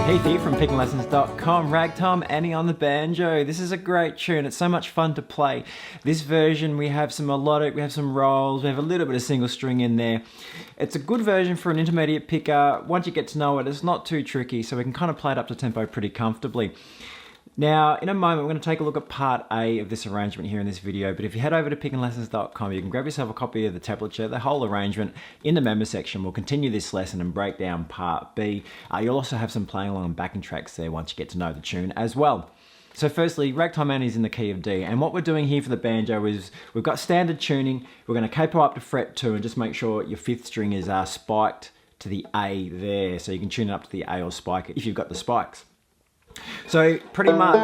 Heath here from pickinglessons.com, Ragtime Annie on the banjo. This is a great tune, it's so much fun to play. This version we have some melodic, we have some rolls, we have a little bit of single string in there. It's a good version for an intermediate picker. Once you get to know it, it's not too tricky, so we can kind of play it up to tempo pretty comfortably. Now, in a moment, we're going to take a look at part A of this arrangement here in this video, but if you head over to pickinglessons.com, you can grab yourself a copy of the tablature, the whole arrangement in the member section. We'll continue this lesson and break down part B. You'll also have some playing along and backing tracks there once you get to know the tune as well. So firstly, Ragtime Annie is in the key of D, and what we're doing here for the banjo is we've got standard tuning. We're going to capo up to fret 2 and just make sure your 5th string is spiked to the A there, so you can tune it up to the A or spike it if you've got the spikes. So pretty much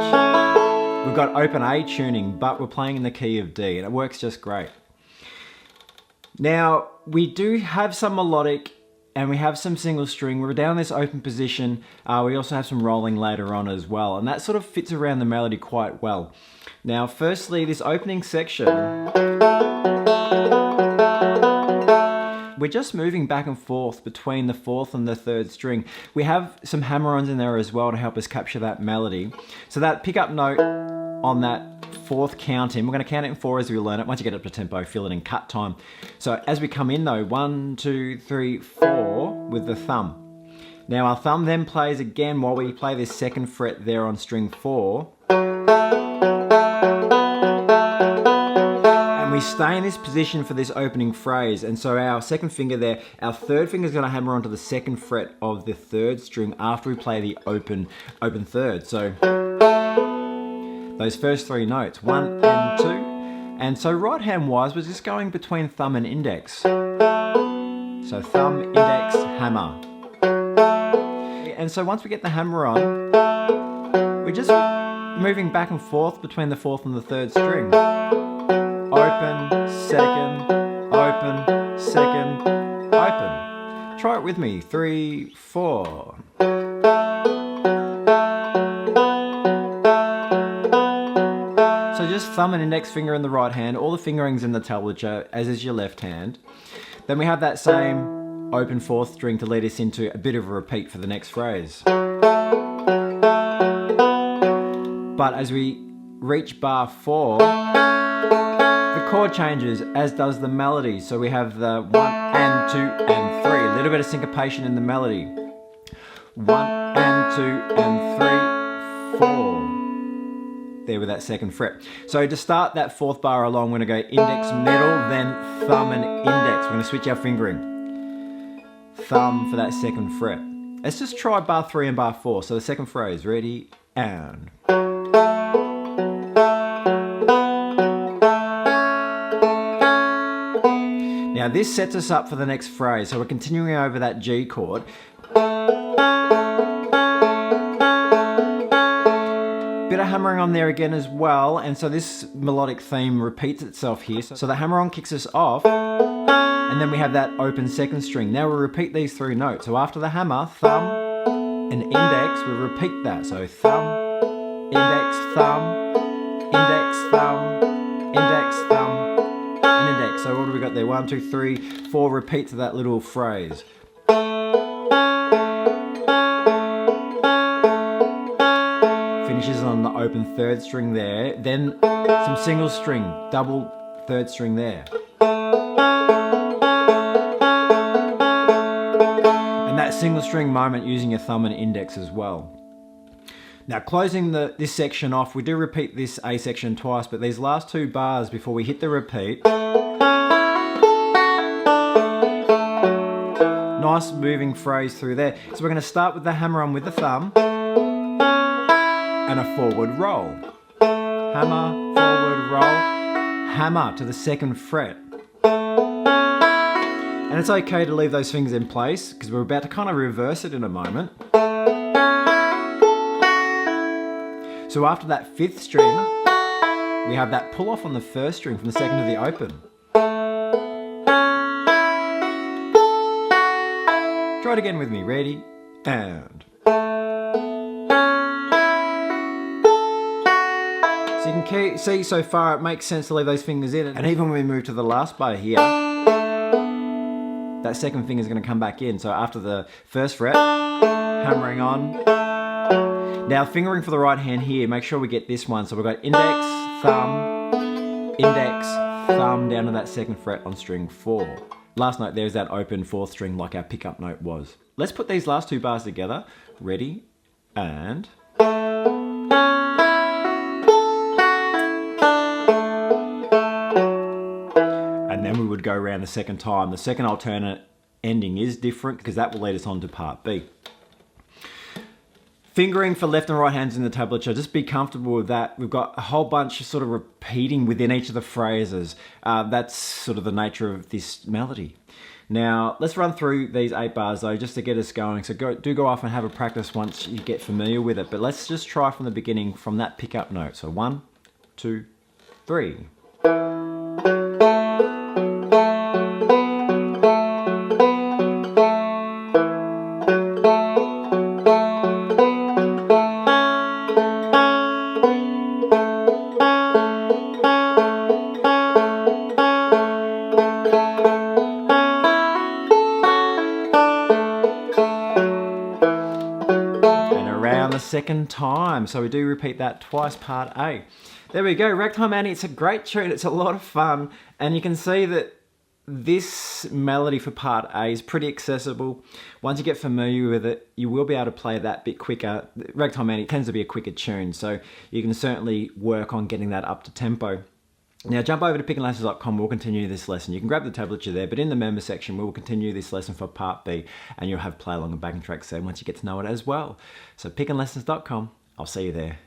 we've got open A tuning, but we're playing in the key of D, and it works just great. Now we do have some melodic and we have some single string. We're down in this open position. We also have some rolling later on as well, and that sort of fits around the melody quite well. Now firstly, this opening section, we're just moving back and forth between the 4th and the 3rd string. We have some hammer-ons in there as well to help us capture that melody. So that pickup note on that 4th count in, we're going to count it in 4 as we learn it. Once you get up to tempo, feel it in cut time. So as we come in though, 1, 2, 3, 4 with the thumb. Now our thumb then plays again while we play this 2nd fret there on string 4. We stay in this position for this opening phrase, and so our 2nd finger there, our 3rd finger is going to hammer onto the 2nd fret of the 3rd string after we play the open 3rd. So those first 3 notes, 1 and 2, and so right hand wise we're just going between thumb and index. So thumb, index, hammer. And so once we get the hammer on, we're just moving back and forth between the 4th and the 3rd string. Open, 2nd, open, 2nd, open. Try it with me. 3, 4. So just thumb and index finger in the right hand, all the fingerings in the tablature, as is your left hand. Then we have that same open 4th string to lead us into a bit of a repeat for the next phrase. But as we reach bar 4, the chord changes, as does the melody. So we have the 1 and 2 and 3. A little bit of syncopation in the melody. 1 and 2 and 3, 4. There with that 2nd fret. So to start that 4th bar along, we're going to go index, middle, then thumb and index. We're going to switch our fingering. Thumb for that 2nd fret. Let's just try bar 3 and bar 4. So the 2nd phrase, ready, and... Now this sets us up for the next phrase, so we're continuing over that G chord. Bit of hammering on there again as well, and so this melodic theme repeats itself here. So the hammer on kicks us off, and then we have that open 2nd string. Now we repeat these 3 notes. So after the hammer, thumb and index, we repeat that. So thumb, index, thumb, index, thumb, index, thumb, and index. So what do we got there? 1, 2, 3, 4 repeats of that little phrase. Finishes on the open 3rd string there. Then some single string, double 3rd string there. And that single string moment using your thumb and index as well. Now closing this section off, we do repeat this A section twice, but these last 2 bars before we hit the repeat, nice moving phrase through there. So we're going to start with the hammer on with the thumb and a forward roll. Hammer, forward roll, hammer to the 2nd fret. And it's okay to leave those fingers in place because we're about to kind of reverse it in a moment. So after that 5th string, we have that pull off on the 1st string from the 2nd to the open. Try it again with me. Ready? And. So you can see so far it makes sense to leave those fingers in. And even when we move to the last bar here, that 2nd finger is going to come back in. So after the 1st fret, hammering on. Now fingering for the right hand here, make sure we get this one. So we've got index, thumb down to that 2nd fret on string 4. Last note there is that open 4th string like our pickup note was. Let's put these last 2 bars together. Ready? And. And then we would go around the 2nd time. The 2nd alternate ending is different because that will lead us on to part B. Fingering for left and right hands in the tablature, just be comfortable with that. We've got a whole bunch of sort of repeating within each of the phrases. That's sort of the nature of this melody. Now, let's run through these 8 bars though, just to get us going. So do go off and have a practice once you get familiar with it. But let's just try from the beginning from that pickup note. So 1, 2, 3. The 2nd time, so we do repeat that twice, part A. There we go, Ragtime Annie. It's a great tune, it's a lot of fun, and you can see that this melody for part A is pretty accessible. Once you get familiar with it, you will be able to play that bit quicker. Ragtime Annie tends to be a quicker tune, so you can certainly work on getting that up to tempo. Now jump over to pickandlessons.com, we'll continue this lesson. You can grab the tablature there, but in the member section, we'll continue this lesson for part B, and you'll have play along and backing tracks there once you get to know it as well. So pickandlessons.com, I'll see you there.